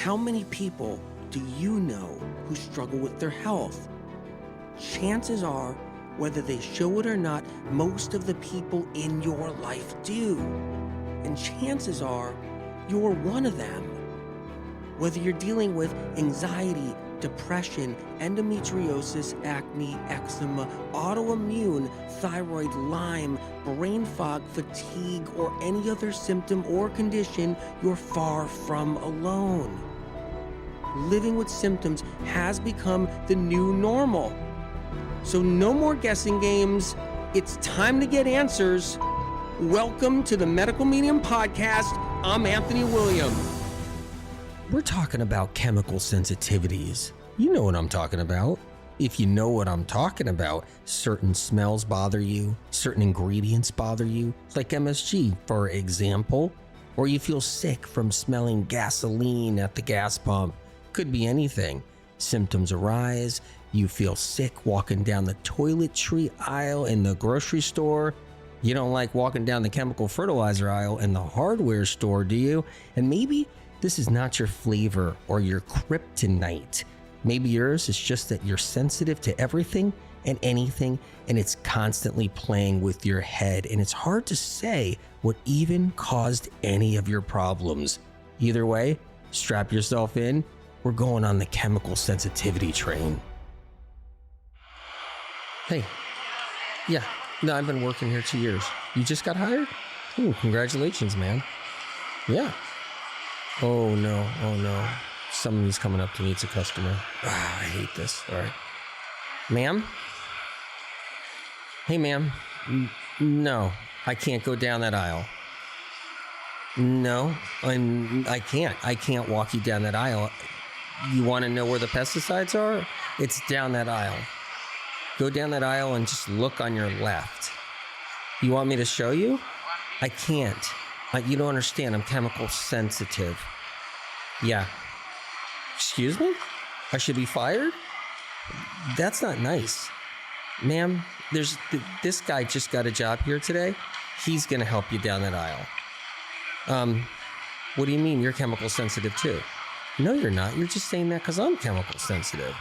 How many people do you know who struggle with their health? Chances are, whether they show it or not, most of the people in your life do. And chances are, you're one of them. Whether you're dealing with anxiety, depression, endometriosis, acne, eczema, autoimmune, thyroid, Lyme, brain fog, fatigue, or any other symptom or condition, you're far from alone. Living with symptoms has become the new normal. So no more guessing games. It's time to get answers. Welcome to the Medical Medium Podcast. I'm Anthony William. We're talking about chemical sensitivities. You know what I'm talking about. If you know what I'm talking about, certain smells bother you, certain ingredients bother you, like MSG, for example, or you feel sick from smelling gasoline at the gas pump. Could be anything. Symptoms arise, you feel sick walking down the toiletry aisle in the grocery store. You don't like walking down the chemical fertilizer aisle in the hardware store, do you? And maybe this is not your flavor or your kryptonite. Maybe yours is just that you're sensitive to everything and anything, and it's constantly playing with your head, and it's hard to say what even caused any of your problems. Either way, strap yourself in. We're going on the chemical sensitivity train. Hey, yeah, no, I've been working here 2 years. You just got hired? Ooh, congratulations, man. Yeah. Oh no. Somebody's coming up to me. It's a customer. I hate this. All right. Ma'am? Hey, ma'am. No, I can't go down that aisle. No, I can't. I can't walk you down that aisle. You want to know where the pesticides are? It's down that aisle. Go down that aisle and just look on your left. You want me to show you? I can't. You don't understand. I'm chemical sensitive. Yeah. Excuse me? I should be fired? That's not nice. Ma'am, this guy just got a job here today. He's going to help you down that aisle. What do you mean you're chemical sensitive too? No, you're not. You're just saying that because I'm chemical sensitive.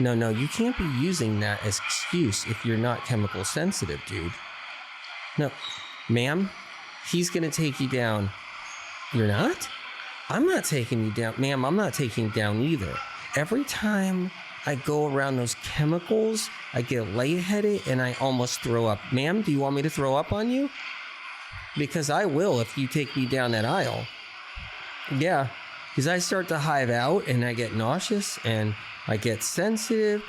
No, you can't be using that as excuse if you're not chemical sensitive, dude. No, ma'am, he's going to take you down. You're not? I'm not taking you down. Ma'am, I'm not taking you down either. Every time I go around those chemicals, I get lightheaded and I almost throw up. Ma'am, do you want me to throw up on you? Because I will if you take me down that aisle. Yeah, because I start to hive out and I get nauseous and I get sensitive.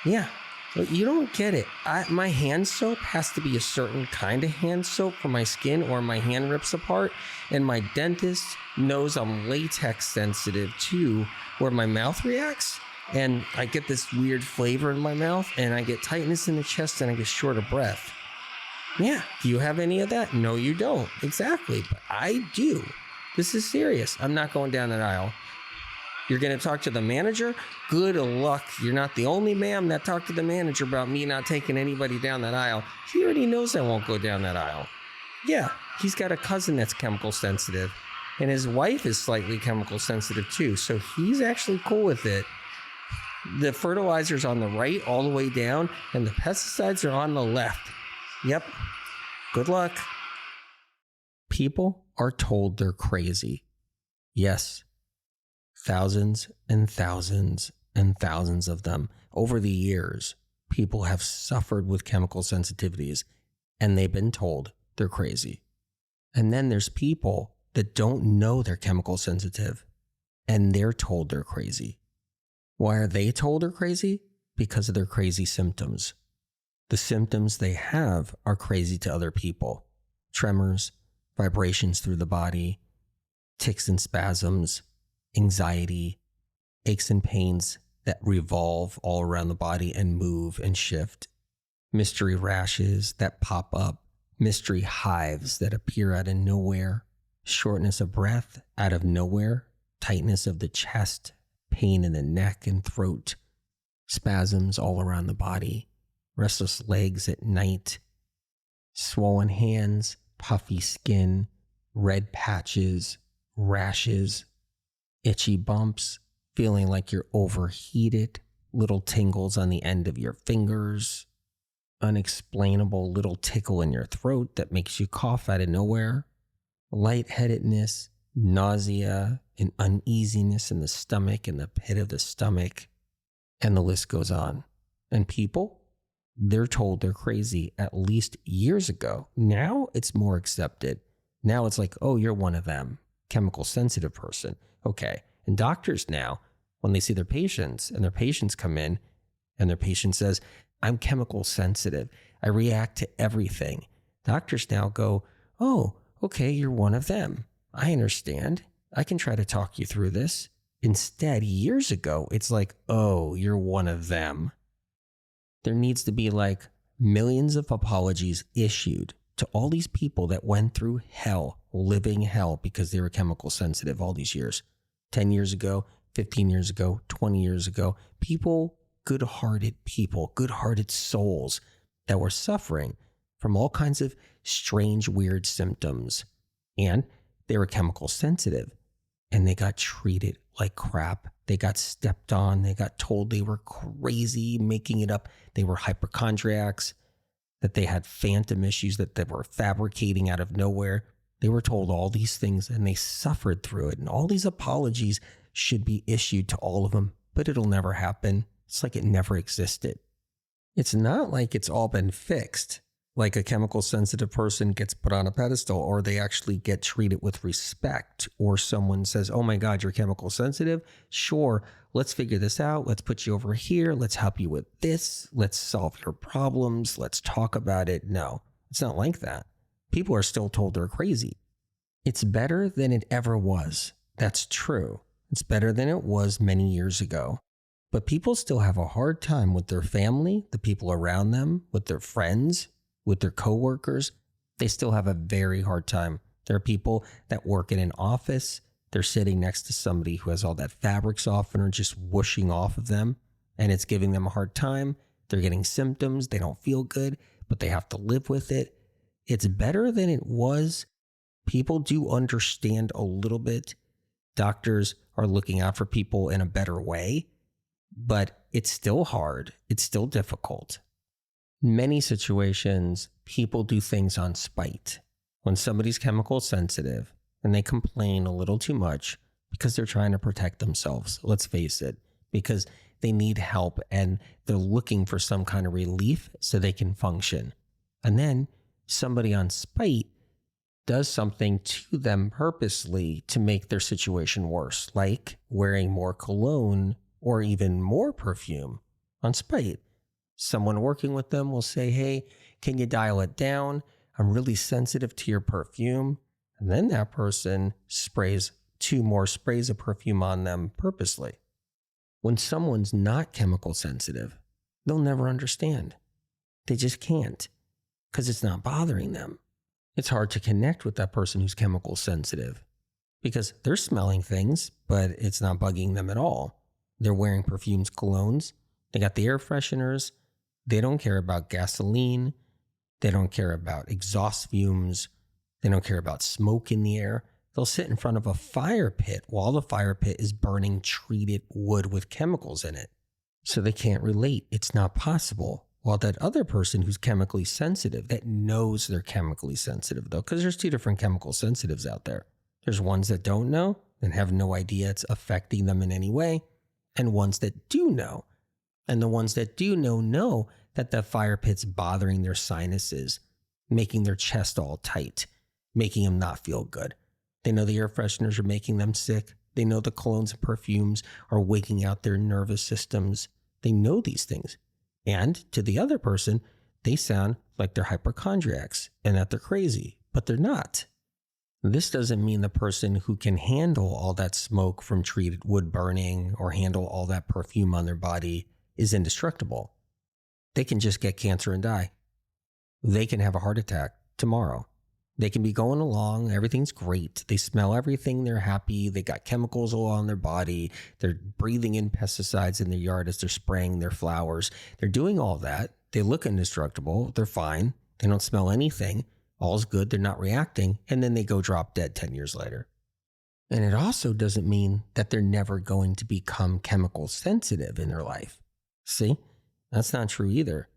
Yeah, but you don't get it. My hand soap has to be a certain kind of hand soap for my skin or my hand rips apart. And my dentist knows I'm latex sensitive too, where my mouth reacts. And I get this weird flavor in my mouth and I get tightness in the chest and I get short of breath. Yeah, do you have any of that? No, you don't. Exactly, but I do. This is serious. I'm not going down that aisle. You're going to talk to the manager? Good luck. You're not the only ma'am that talked to the manager about me not taking anybody down that aisle. He already knows I won't go down that aisle. Yeah, he's got a cousin that's chemical sensitive, and his wife is slightly chemical sensitive too, so he's actually cool with it. The fertilizer's on the right all the way down, and the pesticides are on the left. Yep. Good luck. People are told they're crazy. Yes. Thousands and thousands and thousands of them. Over the years, people have suffered with chemical sensitivities and they've been told they're crazy. And then there's people that don't know they're chemical sensitive and they're told they're crazy. Why are they told they're crazy? Because of their crazy symptoms. The symptoms they have are crazy to other people. Tremors, vibrations through the body, tics and spasms, anxiety, aches and pains that revolve all around the body and move and shift, mystery rashes that pop up, mystery hives that appear out of nowhere, shortness of breath out of nowhere, tightness of the chest, pain in the neck and throat, spasms all around the body, restless legs at night, swollen hands, puffy skin, red patches, rashes, itchy bumps, feeling like you're overheated, little tingles on the end of your fingers, unexplainable little tickle in your throat that makes you cough out of nowhere, lightheadedness, nausea, and uneasiness in the stomach and the pit of the stomach, and the list goes on. And people, they're told they're crazy at least years ago. Now it's more accepted. Now it's like, oh, you're one of them, chemical sensitive person. Okay. And doctors now, when they see their patients and their patients come in and their patient says, I'm chemical sensitive, I react to everything. Doctors now go, oh, okay, you're one of them. I understand. I can try to talk you through this. Instead, years ago, it's like, oh, you're one of them. There needs to be like millions of apologies issued to all these people that went through hell, living hell because they were chemical sensitive all these years. 10 years ago, 15 years ago, 20 years ago, people, good-hearted people, good-hearted souls that were suffering from all kinds of strange, weird symptoms. And they were chemical sensitive. And they got treated like crap. They got stepped on. They got told they were crazy, making it up. They were hypochondriacs, that they had phantom issues that they were fabricating out of nowhere. They were told all these things and they suffered through it. And all these apologies should be issued to all of them, but it'll never happen. It's like it never existed. It's not like it's all been fixed, like a chemical sensitive person gets put on a pedestal or they actually get treated with respect, or someone says, oh my God, you're chemical sensitive. Sure, let's figure this out. Let's put you over here. Let's help you with this. Let's solve your problems. Let's talk about it. No, it's not like that. People are still told they're crazy. It's better than it ever was. That's true. It's better than it was many years ago. But people still have a hard time with their family, the people around them, with their friends, with their coworkers. They still have a very hard time. There are people that work in an office. They're sitting next to somebody who has all that fabric softener just whooshing off of them, and it's giving them a hard time. They're getting symptoms. They don't feel good, but they have to live with it. It's better than it was. People do understand a little bit. Doctors are looking out for people in a better way, but it's still hard. It's still difficult. In many situations, people do things on spite. When somebody's chemical sensitive and they complain a little too much because they're trying to protect themselves, let's face it, because they need help and they're looking for some kind of relief so they can function. And then somebody on spite does something to them purposely to make their situation worse, like wearing more cologne or even more perfume on spite. Someone working with them will say, hey, can you dial it down? I'm really sensitive to your perfume. And then that person sprays 2 more sprays of perfume on them purposely. When someone's not chemical sensitive, they'll never understand. They just can't, because it's not bothering them. It's hard to connect with that person who's chemical sensitive because they're smelling things, but it's not bugging them at all. They're wearing perfumes, colognes. They got the air fresheners. They don't care about gasoline. They don't care about exhaust fumes. They don't care about smoke in the air. They'll sit in front of a fire pit while the fire pit is burning treated wood with chemicals in it. So they can't relate. It's not possible. While that other person who's chemically sensitive, that knows they're chemically sensitive though, because there's 2 different chemical sensitives out there. There's ones that don't know and have no idea it's affecting them in any way, and ones that do know. And the ones that do know that the fire pit's bothering their sinuses, making their chest all tight, making them not feel good. They know the air fresheners are making them sick. They know the colognes and perfumes are waking out their nervous systems. They know these things. And to the other person, they sound like they're hypochondriacs and that they're crazy, but they're not. This doesn't mean the person who can handle all that smoke from treated wood burning or handle all that perfume on their body is indestructible. They can just get cancer and die. They can have a heart attack tomorrow. They can be going along, everything's great. They smell everything, they're happy. They got chemicals all on their body. They're breathing in pesticides in their yard as they're spraying their flowers. They're doing all that. They look indestructible. They're fine. They don't smell anything. All's good. They're not reacting. And then they go drop dead 10 years later. And it also doesn't mean that they're never going to become chemical sensitive in their life. See, that's not true either.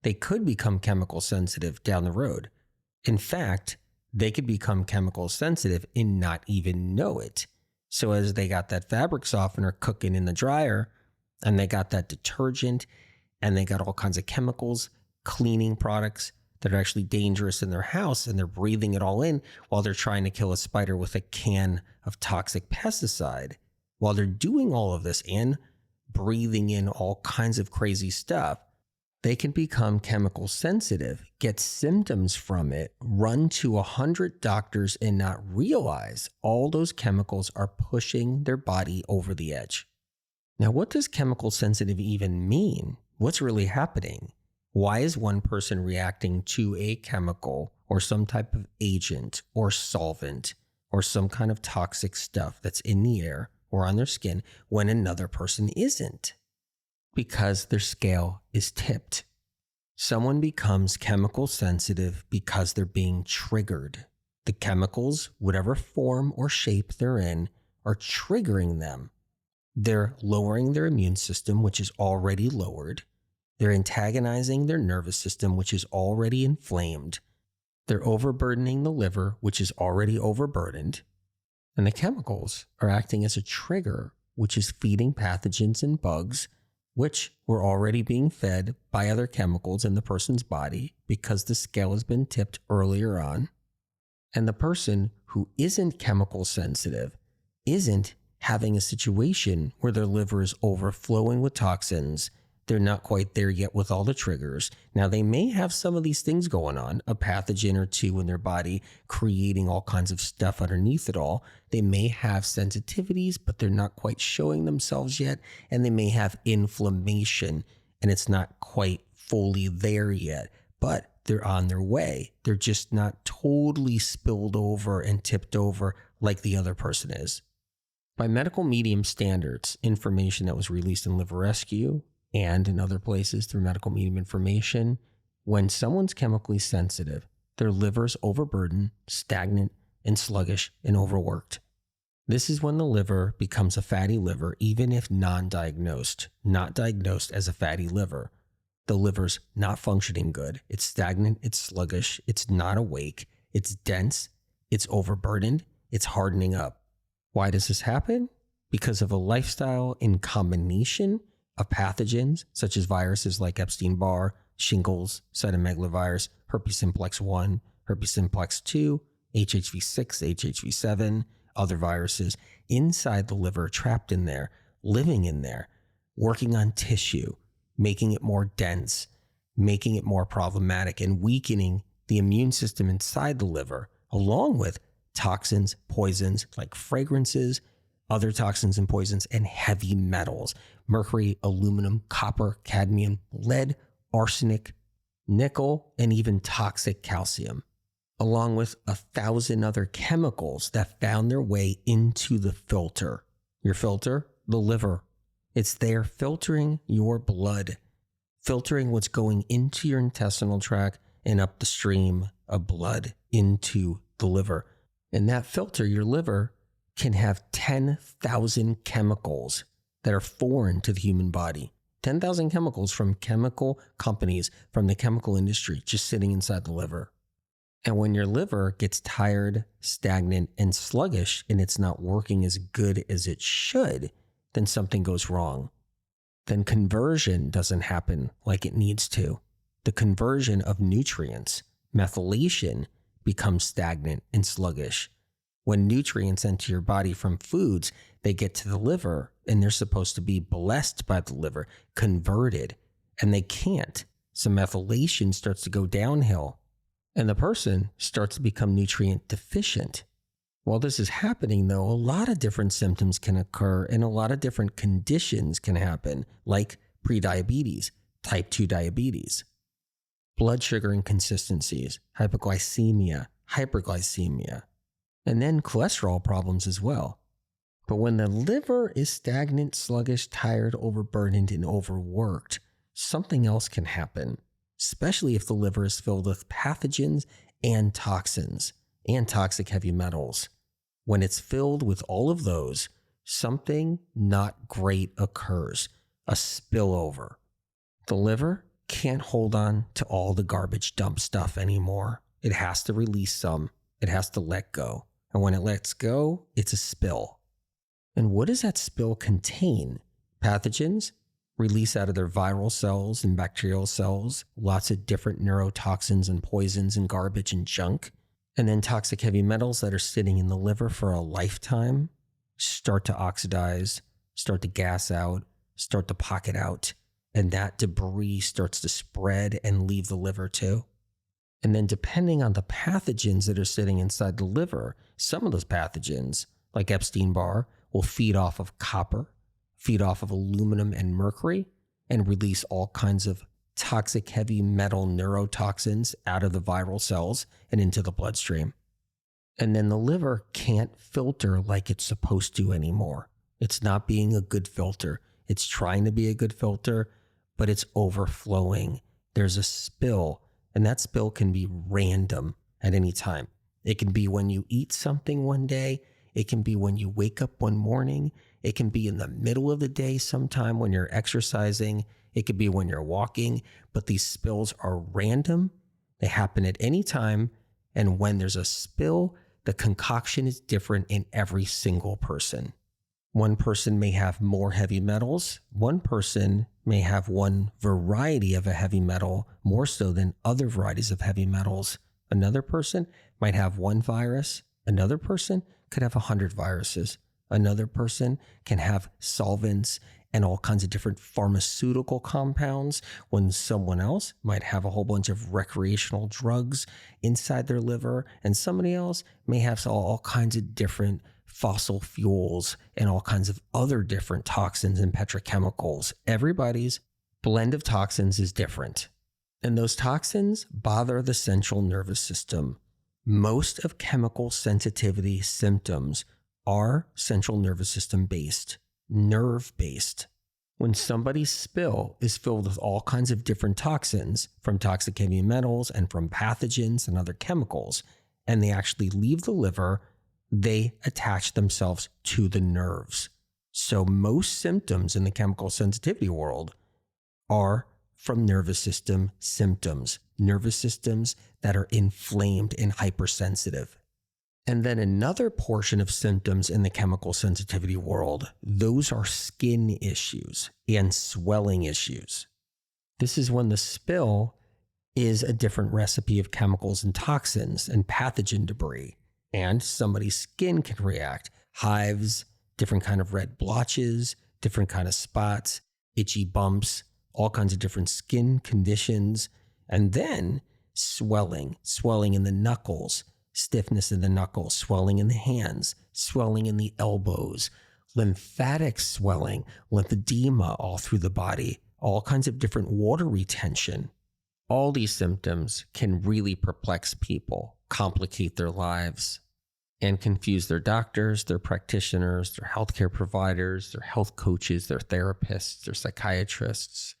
They could become chemical sensitive down the road. In fact, they could become chemical sensitive and not even know it. So as they got that fabric softener cooking in the dryer, and they got that detergent, and they got all kinds of chemicals, cleaning products that are actually dangerous in their house, and they're breathing it all in while they're trying to kill a spider with a can of toxic pesticide. While they're doing all of this and breathing in all kinds of crazy stuff, they can become chemical sensitive, get symptoms from it, run to 100 doctors and not realize all those chemicals are pushing their body over the edge. Now, what does chemical sensitive even mean? What's really happening? Why is one person reacting to a chemical or some type of agent or solvent or some kind of toxic stuff that's in the air or on their skin when another person isn't? Because their scale is tipped. Someone becomes chemical sensitive because they're being triggered. The chemicals, whatever form or shape they're in, are triggering them. They're lowering their immune system, which is already lowered. They're antagonizing their nervous system, which is already inflamed. They're overburdening the liver, which is already overburdened. And the chemicals are acting as a trigger, which is feeding pathogens and bugs, which were already being fed by other chemicals in the person's body because the scale has been tipped earlier on. And the person who isn't chemical sensitive isn't having a situation where their liver is overflowing with toxins. They're not quite there yet with all the triggers. Now, they may have some of these things going on, a pathogen or two in their body creating all kinds of stuff underneath it all. They may have sensitivities, but they're not quite showing themselves yet. And they may have inflammation, and it's not quite fully there yet, but they're on their way. They're just not totally spilled over and tipped over like the other person is. By medical medium standards, information that was released in Liver Rescue and in other places through medical medium information, when someone's chemically sensitive, their liver's overburdened, stagnant, and sluggish and overworked. This is when the liver becomes a fatty liver, even if non-diagnosed, not diagnosed as a fatty liver. The liver's not functioning good. It's stagnant, it's sluggish, it's not awake, it's dense, it's overburdened, it's hardening up. Why does this happen? Because of a lifestyle in combination of pathogens such as viruses like Epstein-Barr, shingles, cytomegalovirus, herpes simplex 1, herpes simplex 2, HHV6, HHV7, other viruses inside the liver, trapped in there, living in there, working on tissue, making it more dense, making it more problematic, and weakening the immune system inside the liver, along with toxins, poisons like fragrances, other toxins and poisons, and heavy metals, mercury, aluminum, copper, cadmium, lead, arsenic, nickel, and even toxic calcium, along with 1,000 other chemicals that found their way into the filter. Your filter, the liver. It's there filtering your blood, filtering what's going into your intestinal tract and up the stream of blood into the liver. And that filter, your liver, can have 10,000 chemicals that are foreign to the human body. 10,000 chemicals from chemical companies, from the chemical industry, just sitting inside the liver. And when your liver gets tired, stagnant, and sluggish, and it's not working as good as it should, then something goes wrong. Then conversion doesn't happen like it needs to. The conversion of nutrients, methylation, becomes stagnant and sluggish. When nutrients enter your body from foods, they get to the liver and they're supposed to be blessed by the liver, converted, and they can't. So methylation starts to go downhill and the person starts to become nutrient deficient. While this is happening though, a lot of different symptoms can occur and a lot of different conditions can happen, like prediabetes, type 2 diabetes, blood sugar inconsistencies, hypoglycemia, hyperglycemia, and then cholesterol problems as well. But when the liver is stagnant, sluggish, tired, overburdened, and overworked, something else can happen, especially if the liver is filled with pathogens and toxins and toxic heavy metals. When it's filled with all of those, something not great occurs, a spillover. The liver can't hold on to all the garbage dump stuff anymore. It has to release some. It has to let go. And when it lets go, it's a spill. And what does that spill contain? Pathogens release out of their viral cells and bacterial cells, lots of different neurotoxins and poisons and garbage and junk. And then toxic heavy metals that are sitting in the liver for a lifetime start to oxidize, start to gas out, start to pocket out. And that debris starts to spread and leave the liver too. And then depending on the pathogens that are sitting inside the liver, some of those pathogens, like Epstein-Barr, will feed off of copper, feed off of aluminum and mercury, and release all kinds of toxic heavy metal neurotoxins out of the viral cells and into the bloodstream. And then the liver can't filter like it's supposed to anymore. It's not being a good filter. It's trying to be a good filter, but it's overflowing. There's a spill, and that spill can be random at any time. It can be when you eat something one day. It can be when you wake up one morning. It can be in the middle of the day sometime when you're exercising. It could be when you're walking, but these spills are random. They happen at any time. And when there's a spill, the concoction is different in every single person. One person may have more heavy metals. One person may have one variety of a heavy metal more so than other varieties of heavy metals. Another person might have one virus. Another person could have 100 viruses. Another person can have solvents and all kinds of different pharmaceutical compounds, when someone else might have a whole bunch of recreational drugs inside their liver, and somebody else may have all kinds of different fossil fuels and all kinds of other different toxins and petrochemicals. Everybody's blend of toxins is different. And those toxins bother the central nervous system. Most of chemical sensitivity symptoms are central nervous system based, nerve based. When somebody's spill is filled with all kinds of different toxins from toxic heavy metals and from pathogens and other chemicals, and they actually leave the liver, they attach themselves to the nerves. So most symptoms in the chemical sensitivity world are from nervous system symptoms, nervous systems that are inflamed and hypersensitive. And then another portion of symptoms in the chemical sensitivity world, those are skin issues and swelling issues. This is when the spill is a different recipe of chemicals and toxins and pathogen debris. And somebody's skin can react. Hives, different kind of red blotches, different kind of spots, itchy bumps, all kinds of different skin conditions. And then swelling in the knuckles, stiffness in the knuckles, swelling in the hands, swelling in the elbows, lymphatic swelling, lymphedema all through the body, all kinds of different water retention. All these symptoms can really perplex people, complicate their lives, and confuse their doctors, their practitioners, their healthcare providers, their health coaches, their therapists, their psychiatrists.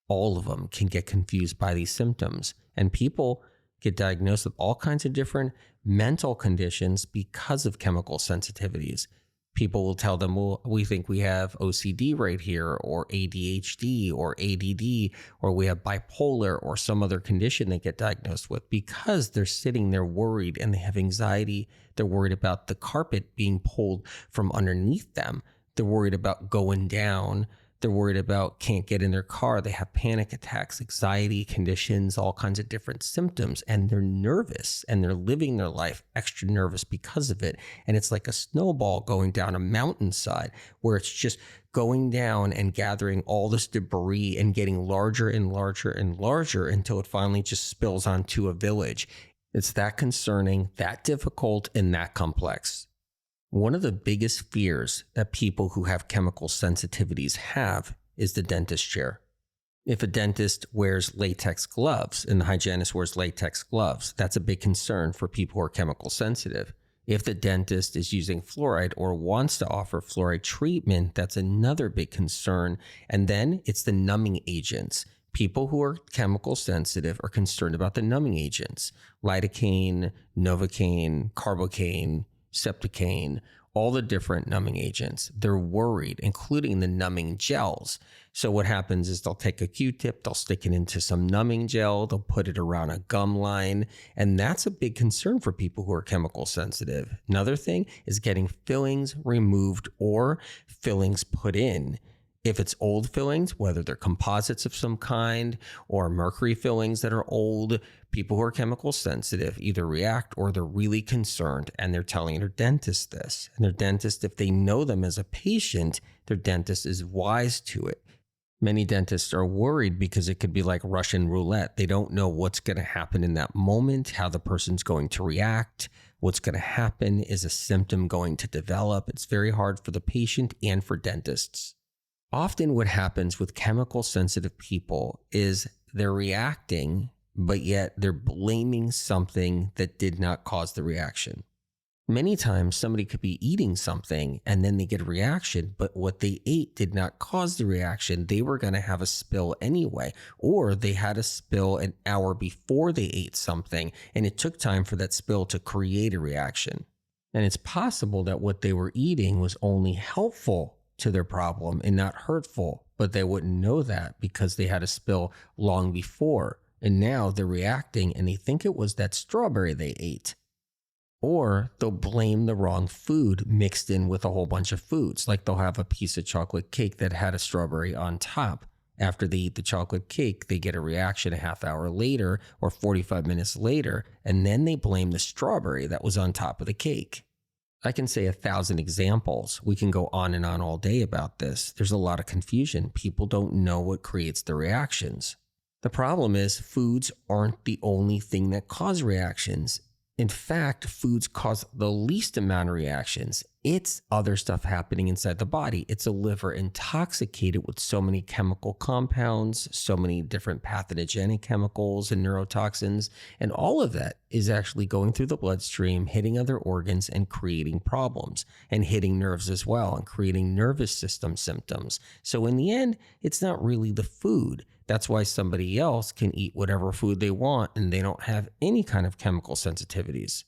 All of them can get confused by these symptoms. And people get diagnosed with all kinds of different mental conditions because of chemical sensitivities. People will tell them, well, we think we have OCD right here, or ADHD, or ADD, or we have bipolar, or some other condition they get diagnosed with, because they're sitting there worried and they have anxiety. They're worried about the carpet being pulled from underneath them. They're worried about going down. They're worried about can't get in their car. They have panic attacks, anxiety conditions, all kinds of different symptoms, and they're nervous and they're living their life extra nervous because of it. And it's like a snowball going down a mountainside where it's just going down and gathering all this debris and getting larger and larger and larger until it finally just spills onto a village. It's that concerning, that difficult, and that complex. One of the biggest fears that people who have chemical sensitivities have is the dentist chair. If a dentist wears latex gloves and the hygienist wears latex gloves, that's a big concern for people who are chemical sensitive. If the dentist is using fluoride or wants to offer fluoride treatment, that's another big concern. And then it's the numbing agents. People who are chemical sensitive are concerned about the numbing agents. Lidocaine, Novocaine, Carbocaine, Septicaine, all the different numbing agents. They're worried, including the numbing gels. So what happens is they'll take a Q-tip, they'll stick it into some numbing gel, they'll put it around a gum line, and that's a big concern for people who are chemical sensitive. Another thing is getting fillings removed or fillings put in. If it's old fillings, whether they're composites of some kind or mercury fillings that are old, people who are chemical sensitive either react or they're really concerned and they're telling their dentist this. And their dentist, if they know them as a patient, their dentist is wise to it. Many dentists are worried because it could be like Russian roulette. They don't know what's going to happen in that moment, how the person's going to react, what's going to happen, is a symptom going to develop. It's very hard for the patient and for dentists. Often what happens with chemical sensitive people is they're reacting, but yet they're blaming something that did not cause the reaction. Many times somebody could be eating something and then they get a reaction, but what they ate did not cause the reaction. They were going to have a spill anyway, or they had a spill an hour before they ate something and it took time for that spill to create a reaction. And it's possible that what they were eating was only helpful to their problem and not hurtful, but they wouldn't know that because they had a spill long before. And now they're reacting and they think it was that strawberry they ate. Or they'll blame the wrong food mixed in with a whole bunch of foods. Like they'll have a piece of chocolate cake that had a strawberry on top. After they eat the chocolate cake, they get a reaction a half hour later or 45 minutes later, and then they blame the strawberry that was on top of the cake. I can say 1,000 examples. We can go on and on all day about this. There's a lot of confusion. People don't know what creates the reactions. The problem is foods aren't the only thing that cause reactions. In fact, foods cause the least amount of reactions. It's other stuff happening inside the body. It's a liver intoxicated with so many chemical compounds, so many different pathogenic chemicals and neurotoxins, and all of that is actually going through the bloodstream, hitting other organs and creating problems, and hitting nerves as well and creating nervous system symptoms. So in the end, it's not really the food. That's why somebody else can eat whatever food they want and they don't have any kind of chemical sensitivities.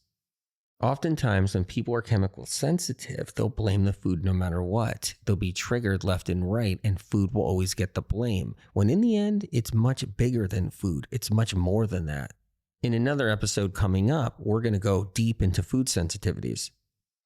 Oftentimes, when people are chemical sensitive, they'll blame the food no matter what. They'll be triggered left and right, and food will always get the blame. When in the end, it's much bigger than food. It's much more than that. In another episode coming up, we're going to go deep into food sensitivities.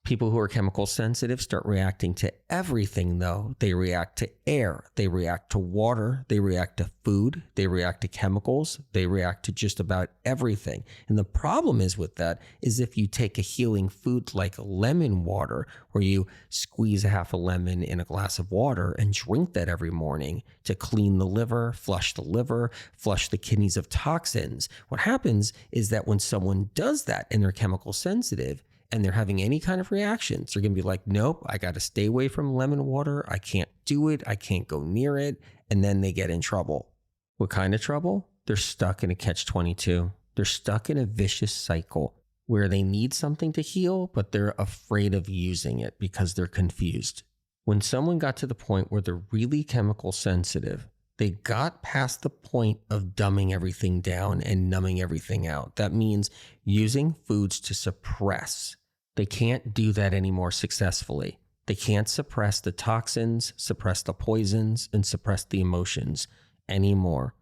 People who are chemical sensitive start reacting to everything, though. They react to air, they react to water, they react to food, they react to chemicals, they react to just about everything. And the problem is with that is if you take a healing food like lemon water, where you squeeze a half a lemon in a glass of water and drink that every morning to clean the liver, flush the kidneys of toxins. What happens is that when someone does that and they're chemical sensitive, and they're having any kind of reactions, they're going to be like, nope, I got to stay away from lemon water. I can't do it. I can't go near it. And then they get in trouble. What kind of trouble? They're stuck in a catch-22. They're stuck in a vicious cycle where they need something to heal, but they're afraid of using it because they're confused. When someone got to the point where they're really chemical sensitive, they got past the point of dumbing everything down and numbing everything out. That means using foods to suppress. They can't do that anymore successfully. They can't suppress the toxins, suppress the poisons, and suppress the emotions anymore.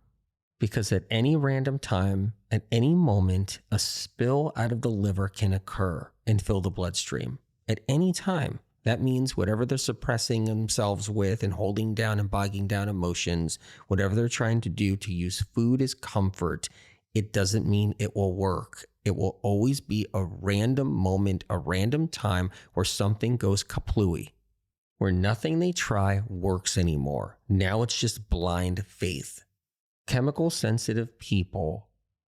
Because at any random time, at any moment, a spill out of the liver can occur and fill the bloodstream. At any time. That means whatever they're suppressing themselves with and holding down and bogging down emotions, whatever they're trying to do to use food as comfort, it doesn't mean it will work. It will always be a random moment, a random time where something goes kaplooey, where nothing they try works anymore. Now it's just blind faith. Chemical sensitive people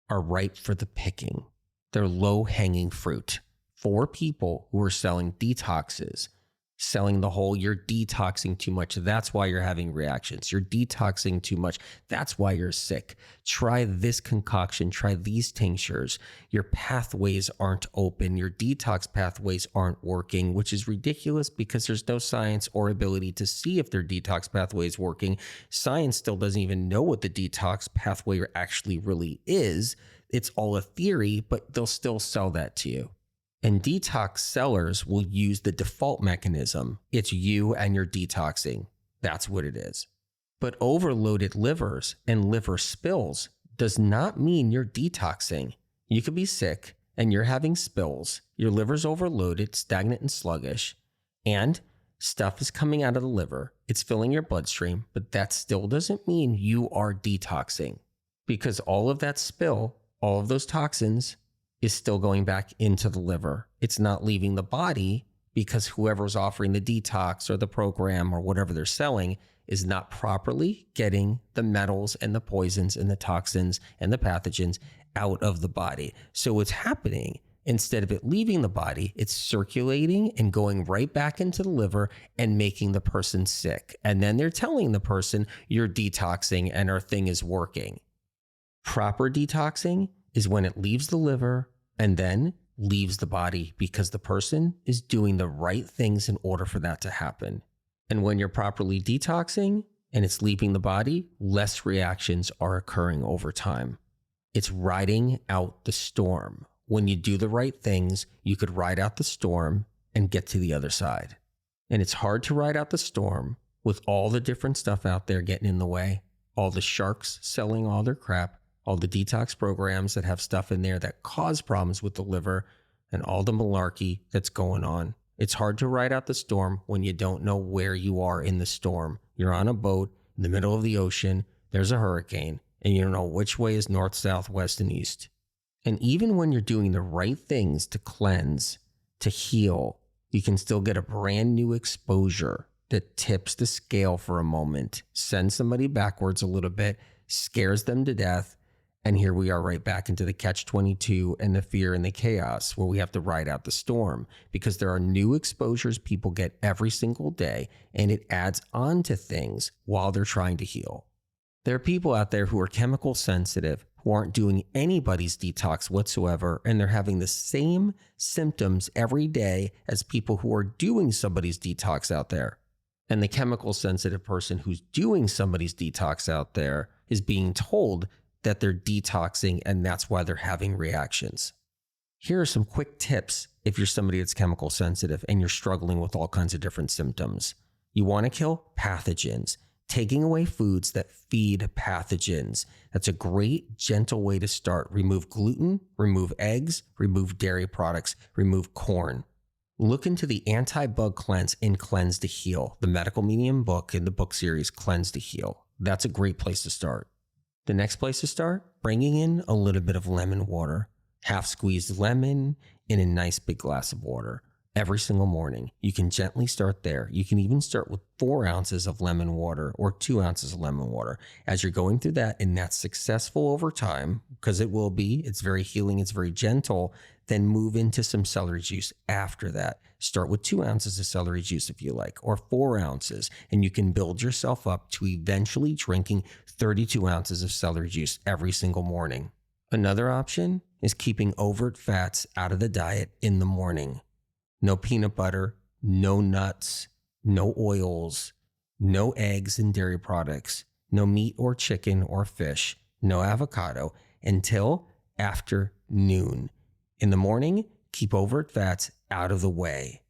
are ripe for the picking. They're low-hanging fruit for people who are selling detoxes. Selling the whole, you're detoxing too much. That's why you're having reactions. You're detoxing too much. That's why you're sick. Try this concoction. Try these tinctures. Your pathways aren't open. Your detox pathways aren't working, which is ridiculous because there's no science or ability to see if their detox pathway is working. Science still doesn't even know what the detox pathway actually really is. It's all a theory, but they'll still sell that to you. And detox sellers will use the default mechanism. It's you and you're detoxing. That's what it is. But overloaded livers and liver spills does not mean you're detoxing. You could be sick and you're having spills. Your liver's overloaded, stagnant, and sluggish, and stuff is coming out of the liver. It's filling your bloodstream, but that still doesn't mean you are detoxing, because all of that spill, all of those toxins, is still going back into the liver. It's not leaving the body because whoever's offering the detox or the program or whatever they're selling is not properly getting the metals and the poisons and the toxins and the pathogens out of the body. So what's happening, instead of it leaving the body, it's circulating and going right back into the liver and making the person sick. And then they're telling the person, you're detoxing and our thing is working. Proper detoxing is when it leaves the liver and then leaves the body, because the person is doing the right things in order for that to happen. And when you're properly detoxing and it's leaving the body, less reactions are occurring over time. It's riding out the storm. When you do the right things, you could ride out the storm and get to the other side. And it's hard to ride out the storm with all the different stuff out there getting in the way, all the sharks selling all their crap, all the detox programs that have stuff in there that cause problems with the liver, and all the malarkey that's going on. It's hard to ride out the storm when you don't know where you are in the storm. You're on a boat in the middle of the ocean, there's a hurricane, and you don't know which way is north, south, west, and east. And even when you're doing the right things to cleanse, to heal, you can still get a brand new exposure that tips the scale for a moment, sends somebody backwards a little bit, scares them to death, and here we are right back into the catch-22 and the fear and the chaos where we have to ride out the storm, because there are new exposures people get every single day, and it adds on to things while they're trying to heal. There are people out there who are chemical sensitive, who aren't doing anybody's detox whatsoever, and they're having the same symptoms every day as people who are doing somebody's detox out there. And the chemical sensitive person who's doing somebody's detox out there is being told that they're detoxing, and that's why they're having reactions. Here are some quick tips if you're somebody that's chemical sensitive and you're struggling with all kinds of different symptoms. You want to kill pathogens. Taking away foods that feed pathogens. That's a great, gentle way to start. Remove gluten, remove eggs, remove dairy products, remove corn. Look into the anti-bug cleanse in Cleanse to Heal, the medical medium book in the book series Cleanse to Heal. That's a great place to start. The next place to start, bringing in a little bit of lemon water. Half squeezed lemon in a nice big glass of water every single morning. You can gently start there. You can even start with 4 ounces of lemon water or 2 ounces of lemon water. As you're going through that, and that's successful over time, because it will be, it's very healing, it's very gentle, then move into some celery juice after that. Start with 2 ounces of celery juice if you like, or 4 ounces, and you can build yourself up to eventually drinking 32 ounces of celery juice every single morning. Another option is keeping overt fats out of the diet in the morning. No peanut butter, no nuts, no oils, no eggs and dairy products, no meat or chicken or fish, no avocado until after noon. In the morning, keep overt fats out of the way.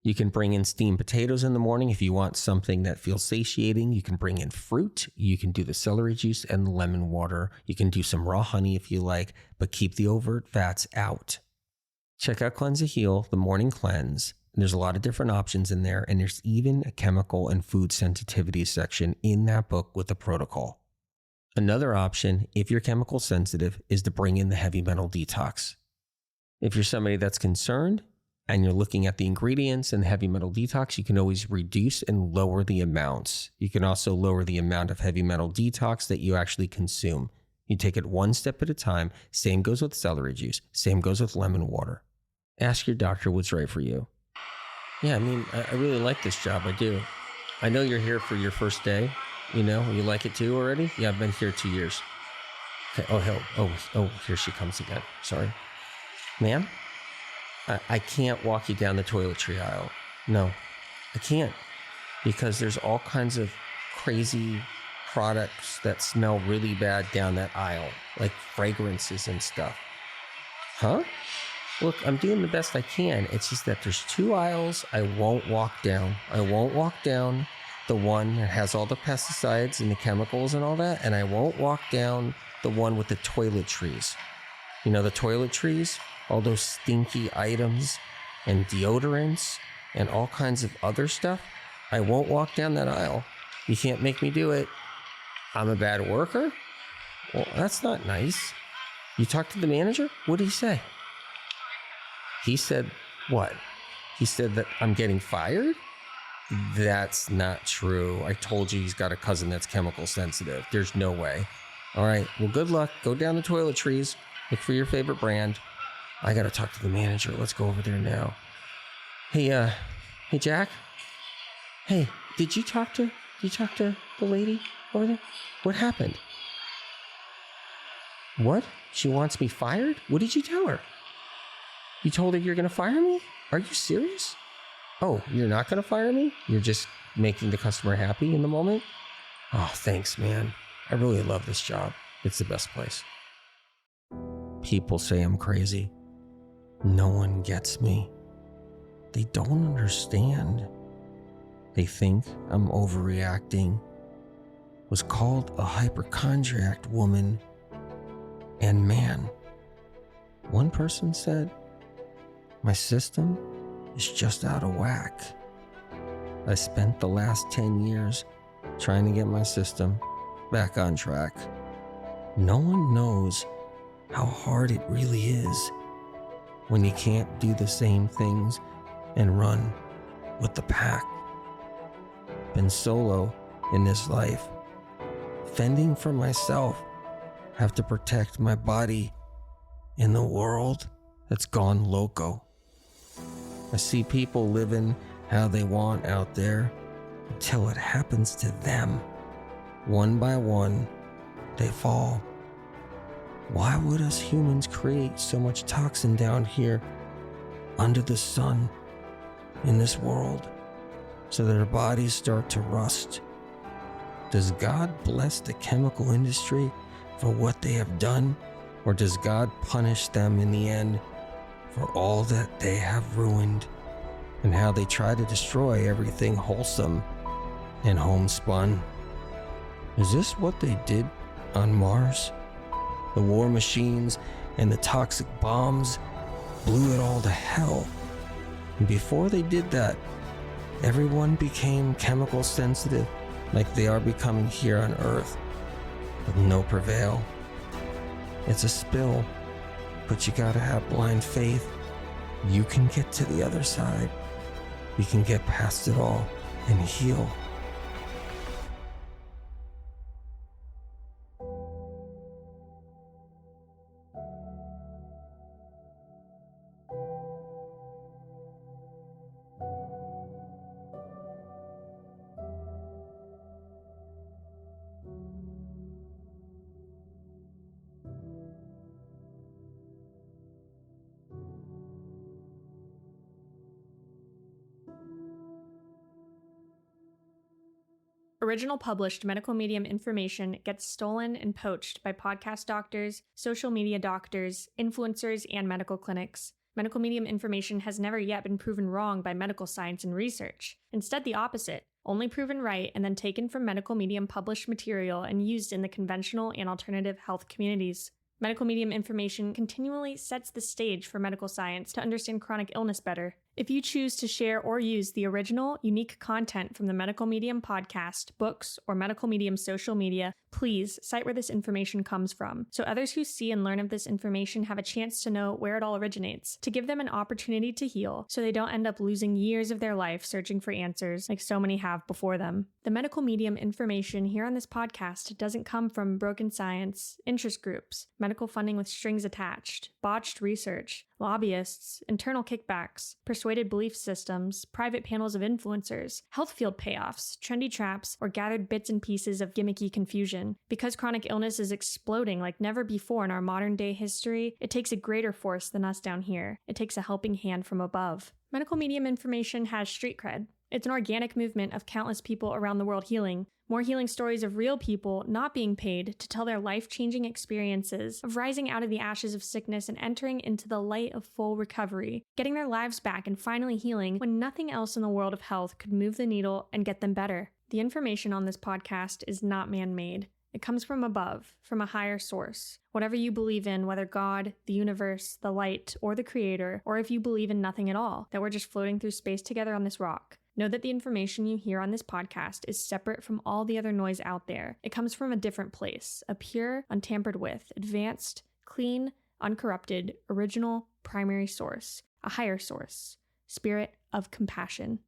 You can bring in steamed potatoes in the morning if you want something that feels satiating. You can bring in fruit. You can do the celery juice and the lemon water. You can do some raw honey if you like, but keep the overt fats out. Check out Cleanse to Heal, the morning cleanse. There's a lot of different options in there, and there's even a chemical and food sensitivity section in that book with a protocol. Another option, if you're chemical sensitive, is to bring in the heavy metal detox. If you're somebody that's concerned and you're looking at the ingredients and the heavy metal detox, you can always reduce and lower the amounts. You can also lower the amount of heavy metal detox that you actually consume. You take it one step at a time. Same goes with celery juice. Same goes with lemon water. Ask your doctor what's right for you. Yeah, I really like this job. I do. I know you're here for your first day. You like it too already? Yeah, I've been here 2 years. Okay. Oh, here she comes again. Sorry. Ma'am, I can't walk you down the toiletry aisle. No, I can't, because there's all kinds of crazy products that smell really bad down that aisle, like fragrances and stuff. Huh? Look, I'm doing the best I can. It's just that there's 2 aisles I won't walk down. I won't walk down the one that has all the pesticides and the chemicals and all that, and I won't walk down the one with the toiletries. You know, the toiletries, all those stinky items and deodorants and all kinds of other stuff. I won't walk down that aisle. You can't make me do it. I'm a bad worker? Well, that's not nice. You talked to the manager? What did he say? He said, what? He said that I'm getting fired? That's not true. I told you he's got a cousin that's chemical sensitive. There's no way. All right, well, good luck. Go down the toiletries. Look for your favorite brand. I got to talk to the manager. Let's go over there now. Hey, Jack? Hey, did you talk to the lady over there? What happened? What? She wants me fired? What did you tell her? You told her you're going to fire me? Are you serious? Oh, you're not going to fire me? You're just making the customer happy in the moment? Oh, thanks, man. I really love this job. It's the best place. People say I'm crazy. No one gets me. They don't understand. They think I'm overreacting. Was called a hypochondriac woman and man. One person said, my system is just out of whack. I spent the last 10 years trying to get my system back on track. No one knows how hard it really is when you can't do the same things and run with the pack. Been solo in this life, fending for myself, have to protect my body in the world that's gone loco. I see people living how they want out there until it happens to them. One by one, they fall. Why would us humans create so much toxin down here under the sun in this world so that our bodies start to rust? Does God bless the chemical industry for what they have done, or does God punish them in the end for all that they have ruined and how they try to destroy everything wholesome and homespun? Is this what they did on Mars? The war machines and the toxic bombs blew it all to hell. And before they did that, everyone became chemical sensitive like they are becoming here on Earth with no prevail. It's a spill, but you gotta have blind faith. You can get to the other side. We can get past it all and heal. Original published medical medium information gets stolen and poached by podcast doctors, social media doctors, influencers, and medical clinics. Medical medium information has never yet been proven wrong by medical science and research. Instead, the opposite, only proven right and then taken from medical medium published material and used in the conventional and alternative health communities. Medical medium information continually sets the stage for medical science to understand chronic illness better. If you choose to share or use the original, unique content from the Medical Medium podcast, books, or Medical Medium social media, please cite where this information comes from, so others who see and learn of this information have a chance to know where it all originates, to give them an opportunity to heal, so they don't end up losing years of their life searching for answers like so many have before them. The Medical Medium information here on this podcast doesn't come from broken science, interest groups, medical funding with strings attached, botched research, lobbyists, internal kickbacks, persuaded belief systems, private panels of influencers, health field payoffs, trendy traps, or gathered bits and pieces of gimmicky confusion. Because chronic illness is exploding like never before in our modern day history, it takes a greater force than us down here. It takes a helping hand from above. Medical medium information has street cred. It's an organic movement of countless people around the world healing. More healing stories of real people not being paid to tell their life-changing experiences of rising out of the ashes of sickness and entering into the light of full recovery, getting their lives back and finally healing when nothing else in the world of health could move the needle and get them better. The information on this podcast is not man-made. It comes from above, from a higher source. Whatever you believe in, whether God, the universe, the light, or the creator, or if you believe in nothing at all, that we're just floating through space together on this rock. Know that the information you hear on this podcast is separate from all the other noise out there. It comes from a different place, a pure, untampered with, advanced, clean, uncorrupted, original, primary source, a higher source, spirit of compassion.